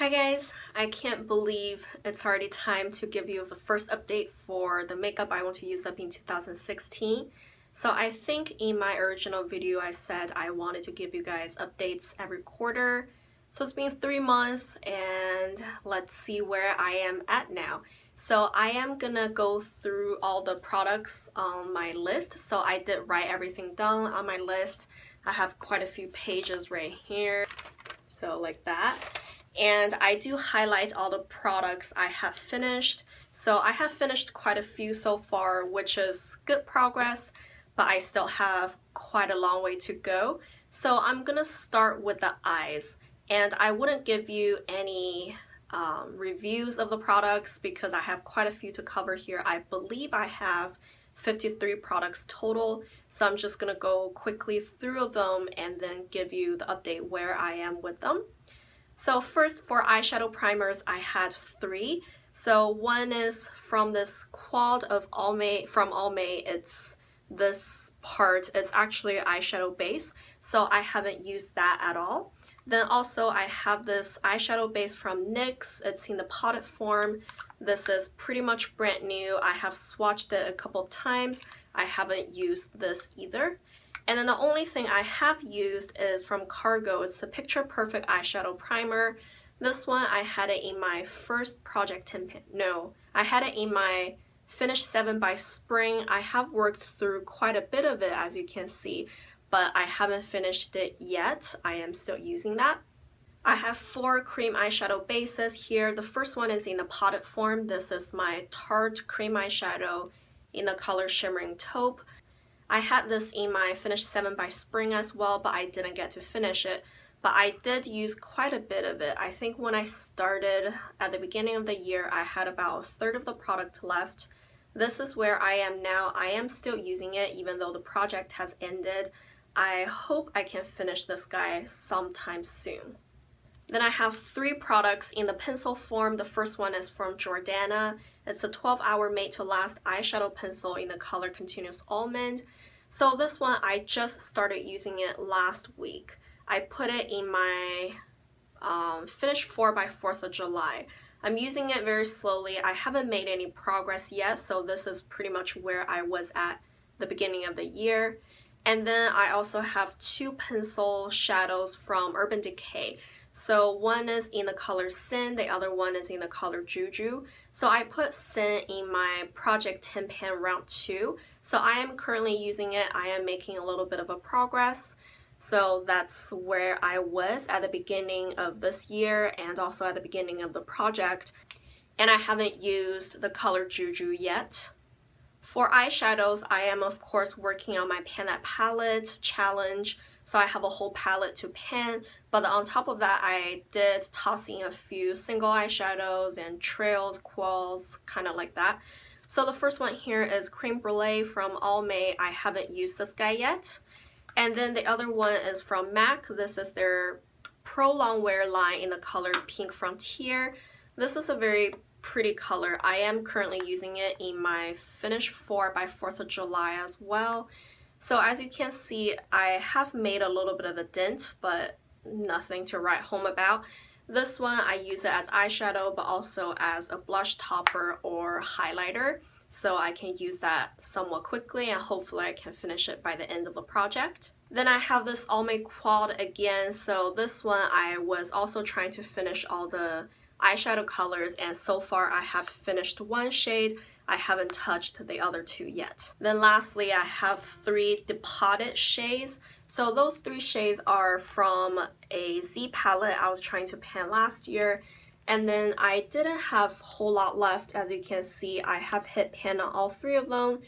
Hi guys, I can't believe it's already time to give you the first update for the makeup I want to use up in 2016. So I think in my original video I said I wanted to give you guys updates every quarter. So it's been 3 months and let's see where I am at now. So I am gonna go through all the products on my list. So I did write everything down on my list. I have quite a few pages right here. So like that. And I do highlight all the products I have finished. So I have finished quite a few so far, which is good progress, but I still have quite a long way to go. So I'm gonna start with the eyes. And I wouldn't give you any reviews of the products because I have quite a few to cover here. I believe I have 53 products total. So I'm just gonna go quickly through them and then give you the update where I am with them. So first for eyeshadow primers, I had 3. So one is from this quad of from Almay. It's this part. It's actually an eyeshadow base. So I haven't used that at all. Then also I have this eyeshadow base from NYX. It's in the potted form. This is pretty much brand new. I have swatched it a couple of times. I haven't used this either. And then the only thing I have used is from Cargo. It's the Picture Perfect Eyeshadow Primer. This one, I had it in my first Project 10 Pan. No, I had it in my Finish 7 by Spring. I have worked through quite a bit of it, as you can see, but I haven't finished it yet. I am still using that. I have 4 cream eyeshadow bases here. The first one is in the potted form. This is my Tarte cream eyeshadow in the color Shimmering Taupe. I had this in my Finish 7 by Spring as well, but I didn't get to finish it. But I did use quite a bit of it. I think when I started at the beginning of the year, I had about 1/3 of the product left. This is where I am now. I am still using it even though the project has ended. I hope I can finish this guy sometime soon. Then I have 3 products in the pencil form. The first one is from Jordana. It's a 12-hour made to last eyeshadow pencil in the color Continuous Almond. So this one, I just started using it last week. I put it in my Finish 4 by 4th of July. I'm using it very slowly. I haven't made any progress yet, so this is pretty much where I was at the beginning of the year. And then I also have 2 pencil shadows from Urban Decay. So one is in the color Sin, the other one is in the color Juju. So I put Sin in my Project 10 Pan round 2. So I am currently using it. I am making a little bit of a progress. So that's where I was at the beginning of this year and also at the beginning of the project. And I haven't used the color Juju yet. For eyeshadows, I am of course working on my Pan That Palette challenge. So I have a whole palette to pan, but on top of that, I did toss in a few single eyeshadows and trails, quals, kind of like that. So the first one here is Creme Brulee from Almay. I haven't used this guy yet. And then the other one is from MAC. This is their Pro Longwear line in the color Pink Frontier. This is a very pretty color. I am currently using it in my Finish 4 by 4th of July as well. So as you can see, I have made a little bit of a dent, but nothing to write home about. This one, I use it as eyeshadow, but also as a blush topper or highlighter. So I can use that somewhat quickly and hopefully I can finish it by the end of the project. Then I have this Almay Quad again. So this one, I was also trying to finish all the eyeshadow colors, and so far I have finished 1 shade. I haven't touched the other 2 yet. Then lastly, I have 3 depotted shades. So those 3 shades are from a Z palette I was trying to pan last year. And then I didn't have a whole lot left. As you can see, I have hit pan on all 3 of them.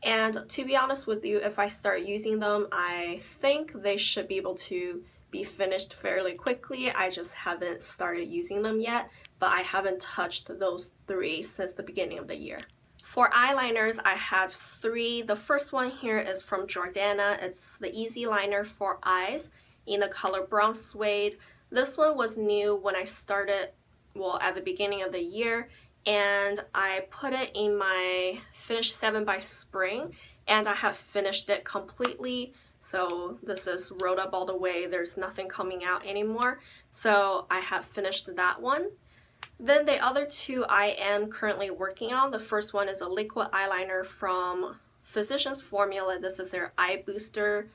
And to be honest with you, if I start using them, I think they should be able to be finished fairly quickly. I just haven't started using them yet, but I haven't touched those 3 since the beginning of the year. For eyeliners, I had 3. The first one here is from Jordana. It's the Easy Liner for Eyes in the color Brown Suede. This one was new when I started, well, at the beginning of the year, and I put it in my Finish 7 by Spring, and I have finished it completely. So this is rolled up all the way. There's nothing coming out anymore. So I have finished that one. Then the other two I am currently working on. The first one is a liquid eyeliner from Physicians Formula. This is their Eye Booster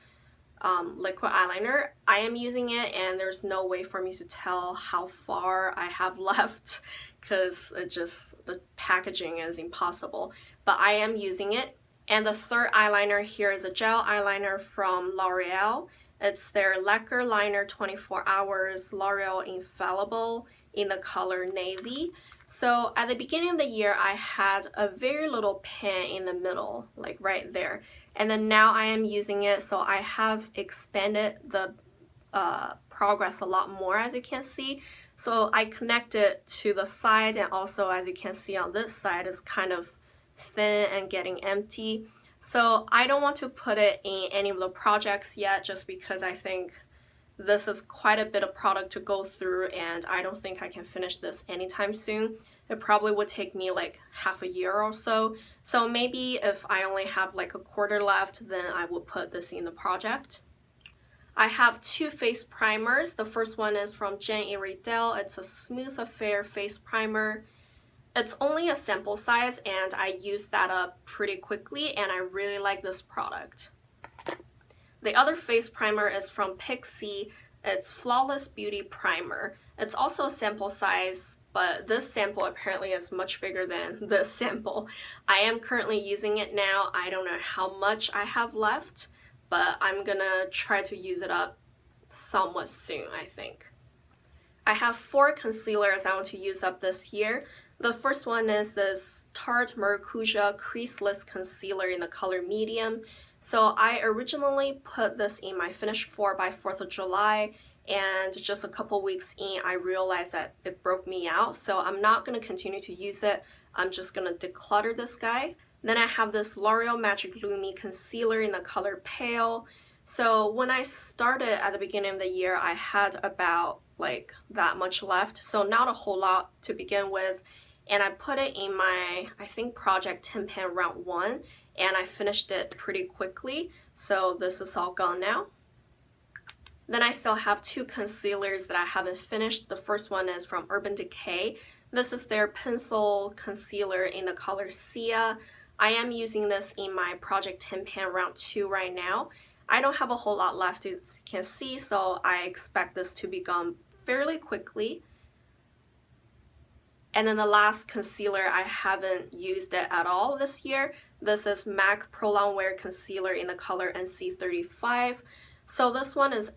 liquid eyeliner. I am using it and there's no way for me to tell how far I have left because the packaging is impossible. But I am using it. And the third eyeliner here is a gel eyeliner from L'Oreal. It's their Lacquer Liner 24 Hours L'Oreal Infallible in the color Navy. So at the beginning of the year, I had a very little pen in the middle, like right there. And then now I am using it, so I have expanded the progress a lot more, as you can see. So I connect it to the side, and also as you can see on this side, it's kind of thin and getting empty. So I don't want to put it in any of the projects yet, just because I think this is quite a bit of product to go through and I don't think I can finish this anytime soon. It probably would take me like half a year or so. So maybe if I only have like a quarter left, then I will put this in the project. I have two face primers. The first one is from Jane Iredale. It's a Smooth Affair face primer. It's only a sample size and I used that up pretty quickly and I really like this product. The other face primer is from Pixi. It's Flawless Beauty Primer. It's also a sample size, but this sample apparently is much bigger than this sample. I am currently using it now. I don't know how much I have left, but I'm gonna try to use it up somewhat soon, I think. I have 4 concealers I want to use up this year. The first one is this Tarte Maracuja Creaseless Concealer in the color Medium. So I originally put this in my Finish 4 by 4th of July, and just a couple weeks in I realized that it broke me out, so I'm not going to continue to use it. I'm just going to declutter this guy. Then I have this L'Oreal Magic Lumi Concealer in the color Pale. So when I started at the beginning of the year, I had about like that much left, so not a whole lot to begin with. And I put it in my, I think, Project 10 Pan Round 1, and I finished it pretty quickly, so this is all gone now. Then I still have 2 concealers that I haven't finished. The first one is from Urban Decay. This is their pencil concealer in the color Sia. I am using this in my Project 10 Pan Round 2 right now. I don't have a whole lot left, as you can see, so I expect this to be gone fairly quickly. And then the last concealer, I haven't used it at all this year. This is MAC Pro Longwear Concealer in the color NC35. So this one is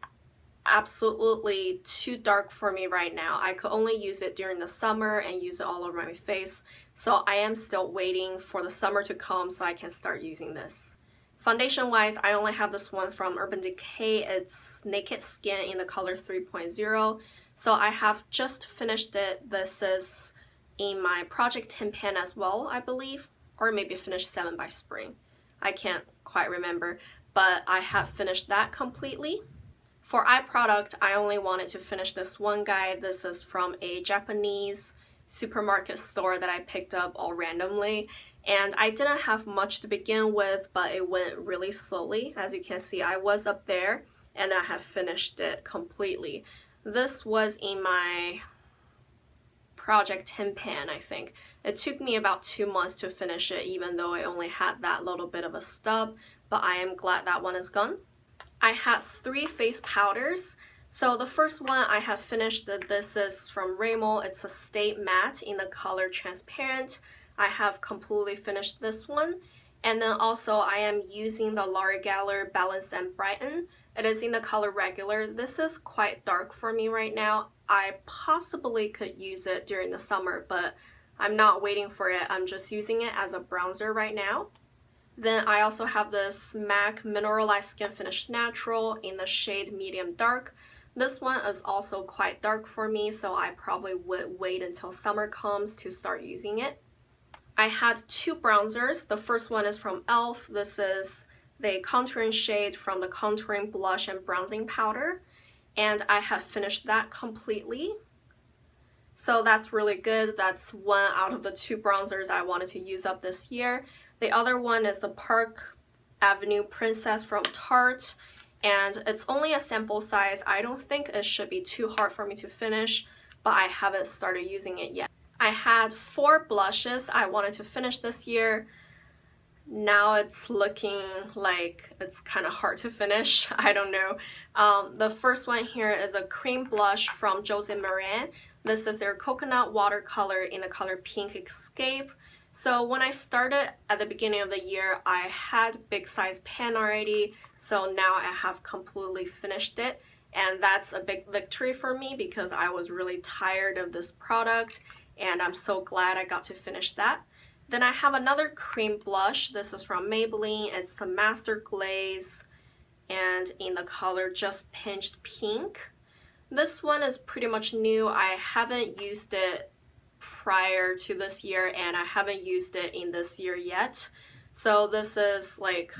absolutely too dark for me right now. I could only use it during the summer and use it all over my face. So I am still waiting for the summer to come so I can start using this. Foundation wise, I only have this one from Urban Decay. It's Naked Skin in the color 3.0. So I have just finished it. This is in my Project 10 Pan as well, I believe, or maybe Finish 7 by spring. I can't quite remember, but I have finished that completely. For eye product, I only wanted to finish this one guy. This is from a Japanese supermarket store that I picked up all randomly, and I didn't have much to begin with, but it went really slowly. As you can see, I was up there and I have finished it completely. This was in my Project 10 Pan, I think. It took me about 2 months to finish it, even though I only had that little bit of a stub, but I am glad that one is gone. I have 3 face powders. So the first one I have finished. This is from Rimmel. It's a Stay Matte in the color Transparent. I have completely finished this one. And then also I am using the Laura Geller Balance and Brighten. It is in the color Regular. This is quite dark for me right now. I possibly could use it during the summer, but I'm not waiting for it. I'm just using it as a bronzer right now. Then I also have this MAC Mineralized Skin Finish Natural in the shade Medium Dark. This one is also quite dark for me, so I probably would wait until summer comes to start using it. I had 2 bronzers. The first one is from e.l.f. This is the contouring shade from the Contouring Blush and Bronzing Powder, and I have finished that completely. So that's really good. That's one out of the 2 bronzers I wanted to use up this year. The other one is the Park Avenue Princess from Tarte, and it's only a sample size. I don't think it should be too hard for me to finish, but I haven't started using it yet. I had 4 blushes I wanted to finish this year. Now it's looking like it's kind of hard to finish. I don't know. The first one here is a cream blush from Jose Maran. This is their coconut watercolor in the color Pink Escape. So when I started at the beginning of the year, I had big size pan already, so now I have completely finished it, and that's a big victory for me because I was really tired of this product, and I'm so glad I got to finish that. Then I have another cream blush. This is from Maybelline. It's the Master Glaze, and in the color Just Pinched Pink. This one is pretty much new. I haven't used it prior to this year, and I haven't used it in this year yet. So this is like,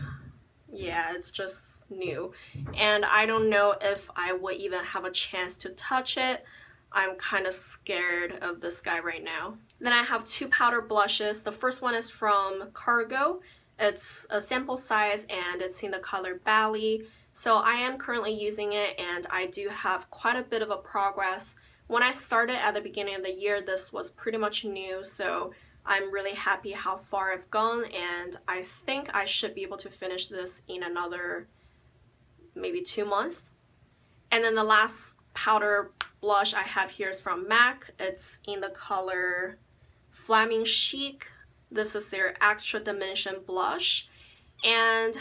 yeah, it's just new. And I don't know if I would even have a chance to touch it. I'm kind of scared of this guy right now. Then I have 2 powder blushes. The first one is from Cargo. It's a sample size and it's in the color Bali. So I am currently using it, and I do have quite a bit of a progress. When I started at the beginning of the year, this was pretty much new, so I'm really happy how far I've gone, and I think I should be able to finish this in another maybe 2 months. And then the last powder blush I have here is from MAC. It's in the color Flaming Chic. This is their Extra Dimension blush, and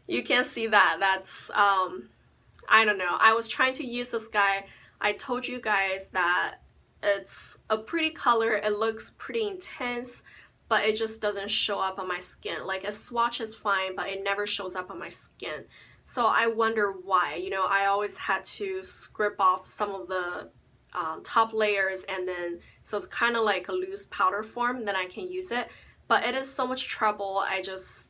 you can see that. That's I don't know. I was trying to use this guy. I told you guys that it's a pretty color. It looks pretty intense, but it just doesn't show up on my skin. Like, a swatch is fine, but it never shows up on my skin. So I wonder why. You know, I always had to scrape off some of the top layers, and then so it's kind of like a loose powder form, then I can use it. But it is so much trouble. I just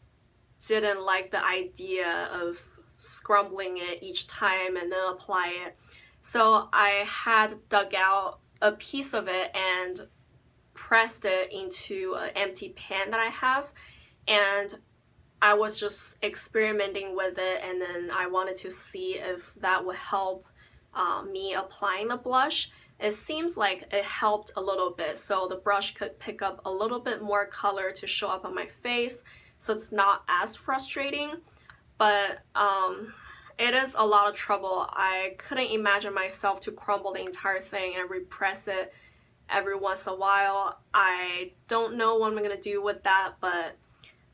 didn't like the idea of scrumbling it each time and then apply it. So I had dug out a piece of it and pressed it into an empty pan that I have, and I was just experimenting with it, and then I wanted to see if that would help me applying the blush. It seems like it helped a little bit, so the brush could pick up a little bit more color to show up on my face, so it's not as frustrating. But it is a lot of trouble. I couldn't imagine myself to crumble the entire thing and repress it every once in a while. I don't know what I'm gonna do with that, but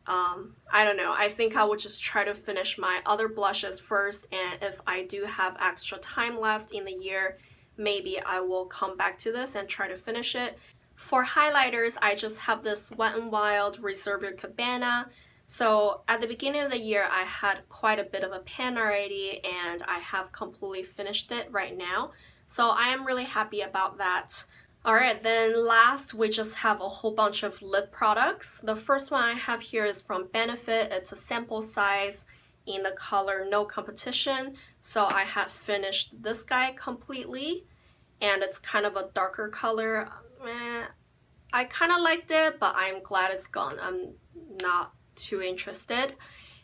I don't know. I think I would just try to finish my other blushes first, and if I do have extra time left in the year, maybe I will come back to this and try to finish it. For highlighters, I just have this Wet n Wild Reserve Your Cabana. So at the beginning of the year, I had quite a bit of a pan already, and I have completely finished it right now. So I am really happy about that. Alright, then last we just have a whole bunch of lip products. The first one I have here is from Benefit. It's a sample size in the color No Competition. So I have finished this guy completely, and it's kind of a darker color. I kind of liked it, but I'm glad it's gone. I'm not too interested.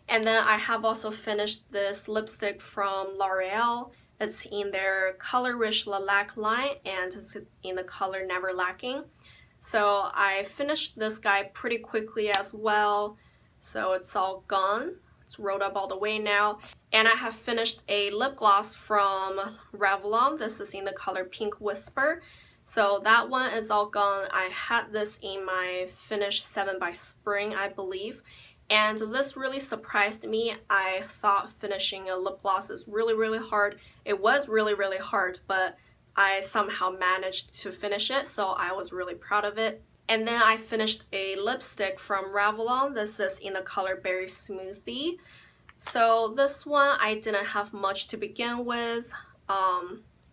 And then I have also finished this lipstick from L'Oreal. It's in their Color Rich Lilac line, and it's in the color Never Lacking. So I finished this guy pretty quickly as well. So it's all gone. It's rolled up all the way now. And I have finished a lip gloss from Revlon. This is in the color Pink Whisper. So that one is all gone. I had this in my Finish 7 by Spring, I believe. And this really surprised me. I thought finishing a lip gloss is really hard. It was really hard, but I somehow managed to finish it, so I was really proud of it. And then I finished a lipstick from Revlon. This is in the color Berry Smoothie. So this one I didn't have much to begin with.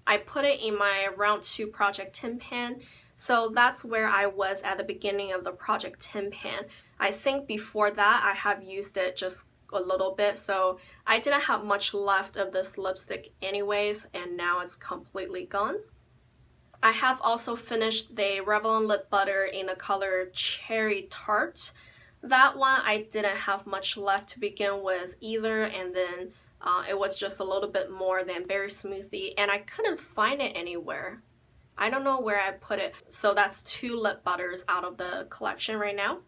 I put it in my round 2 Project Tin Pan. So that's where I was at the beginning of the Project Tin Pan. I think before that I have used it just a little bit, so I didn't have much left of this lipstick anyways, and now it's completely gone. I have also finished the Revlon lip butter in the color Cherry Tart. That one I didn't have much left to begin with either, and then It was just a little bit more than Berry Smoothie, and I couldn't find it anywhere. I don't know where I put it. So that's 2 lip butters out of the collection right now.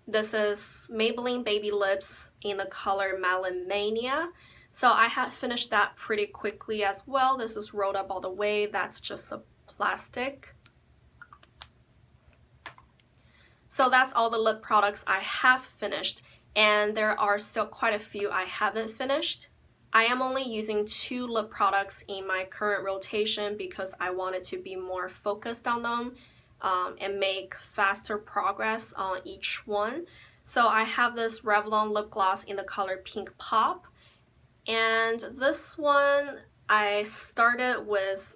This is Maybelline Baby Lips in the color Melon Mania. So I have finished that pretty quickly as well. This is rolled up all the way. That's just a plastic. So that's all the lip products I have finished, and there are still quite a few I haven't finished. I am only using 2 lip products in my current rotation because I wanted to be more focused on them and make faster progress on each one. So I have this Revlon lip gloss in the color Pink Pop, and this one I started with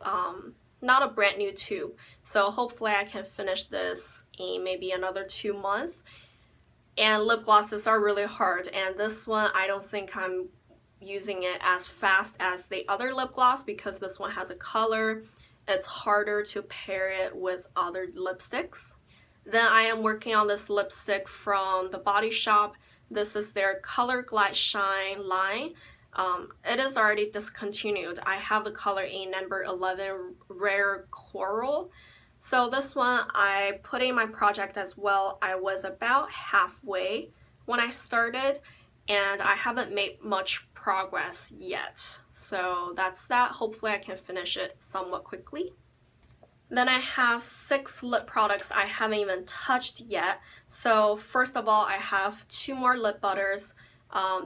not a brand new tube, so hopefully I can finish this in maybe another 2 months. And lip glosses are really hard, and this one I don't think I'm using it as fast as the other lip gloss because this one has a color. It's harder to pair it with other lipsticks. Then I am working on this lipstick from The Body Shop. This is their Color Glide Shine line. It is already discontinued. I have the color in number 11 Rare Coral. So this one I put in my project as well. I was about halfway when I started, and I haven't made much progress yet. So that's that. Hopefully I can finish it somewhat quickly. Then I have 6 lip products I haven't even touched yet. So first of all, I have 2 more lip butters.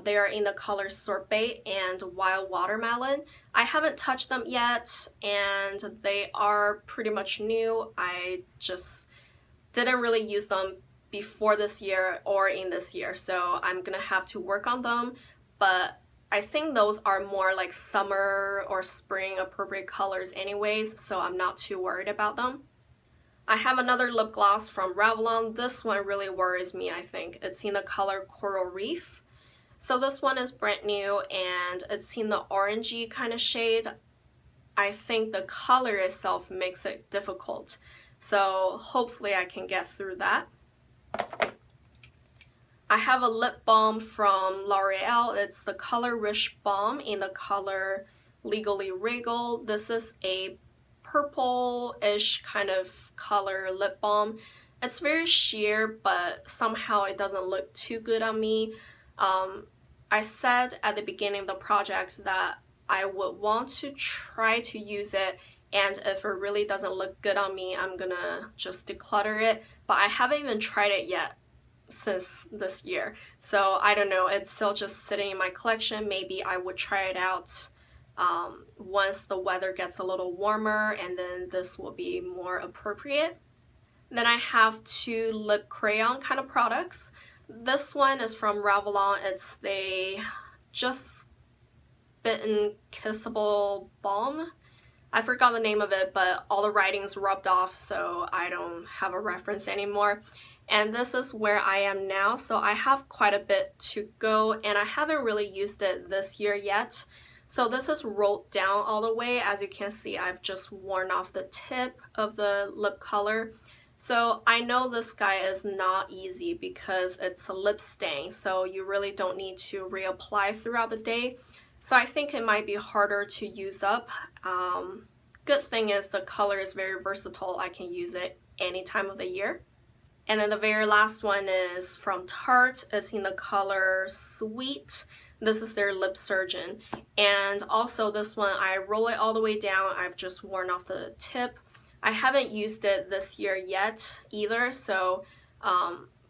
They are in the color Sorbet and Wild Watermelon. I haven't touched them yet, and they are pretty much new. I just didn't really use them before this year or in this year, so I'm gonna have to work on them. But I think those are more like summer or spring appropriate colors anyways, so I'm not too worried about them. I have another lip gloss from Revlon. This one really worries me, I think. It's in the color Coral Reef. So this one is brand new, and it's in the orangey kind of shade. I think the color itself makes it difficult. So hopefully I can get through that. I have a lip balm from L'Oreal. It's the color Rich Balm in the color Legally Regal. This is a purple-ish kind of color lip balm. It's very sheer, but somehow it doesn't look too good on me. I said at the beginning of the project that I would want to try to use it, and if it really doesn't look good on me, I'm gonna just declutter it. But I haven't even tried it yet since this year, so I don't know. It's still just sitting in my collection. Maybe I would try it out once the weather gets a little warmer, and then this will be more appropriate. Then I have 2 lip crayon kind of products. This one is from Revlon. It's the Just Bitten Kissable Balm. I forgot the name of it, but all the writing's rubbed off, so I don't have a reference anymore. And this is where I am now, so I have quite a bit to go, and I haven't really used it this year yet. So this is rolled down all the way. As you can see, I've just worn off the tip of the lip color. So I know this guy is not easy because it's a lip stain, so you really don't need to reapply throughout the day. So I think it might be harder to use up. Good thing is the color is very versatile. I can use it any time of the year. And then the very last one is from Tarte. It's in the color Sweet. This is their Lip Surgeon. And also this one, I roll it all the way down. I've just worn off the tip. I haven't used it this year yet either, so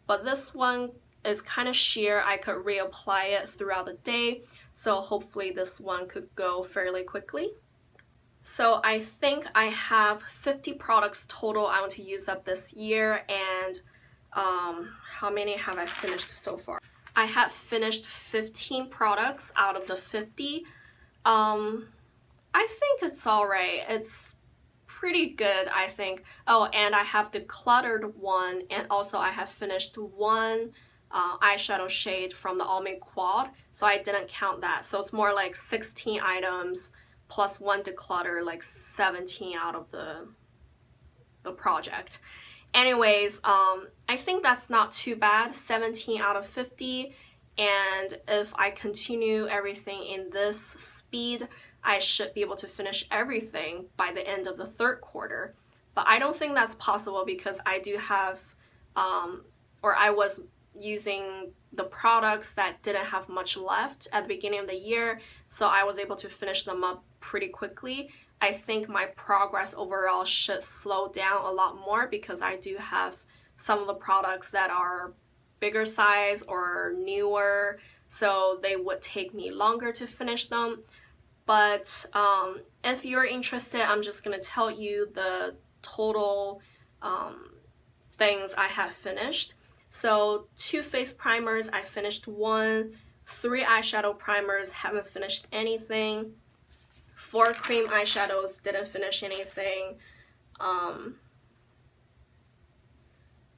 but this one is kind of sheer. I could reapply it throughout the day, so hopefully this one could go fairly quickly. So I think I have 50 products total I want to use up this year, and how many have I finished so far? I have finished 15 products out of the 50. I think it's alright. It's pretty good, I think. Oh, and I have decluttered one, and also I have finished one eyeshadow shade from the Almond Quad, so I didn't count that. So it's more like 16 items plus one declutter, like 17 out of the project. Anyways, I think that's not too bad, 17 out of 50. and if I continue everything in this speed, I should be able to finish everything by the end of the third quarter. But I don't think that's possible because I do have, or I was using the products that didn't have much left at the beginning of the year, so I was able to finish them up pretty quickly. I think my progress overall should slow down a lot more because I do have some of the products that are bigger size or newer, so they would take me longer to finish them. But if you're interested, I'm just gonna tell you the total things I have finished. So 2 face primers, I finished 1. 3 eyeshadow primers, haven't finished anything. 4 cream eyeshadows, didn't finish anything.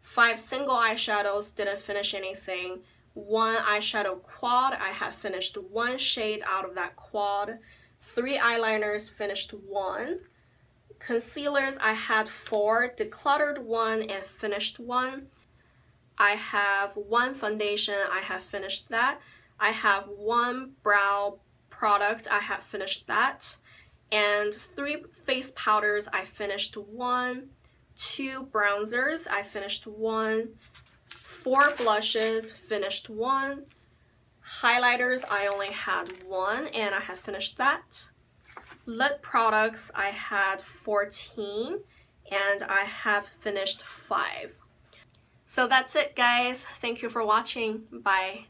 5 single eyeshadows, didn't finish anything. 1 eyeshadow quad, I have finished 1 shade out of that quad. 3 eyeliners, finished 1. Concealers, I had 4, decluttered 1 and finished 1. I have 1 foundation, I have finished that. I have 1 brow product, I have finished that. And 3 face powders, I finished 1. 2 bronzers, I finished 1. 4 blushes, finished 1. Highlighters, I only had 1 and I have finished that. Lip products, I had 14 and I have finished 5. So that's it, guys. Thank you for watching. Bye.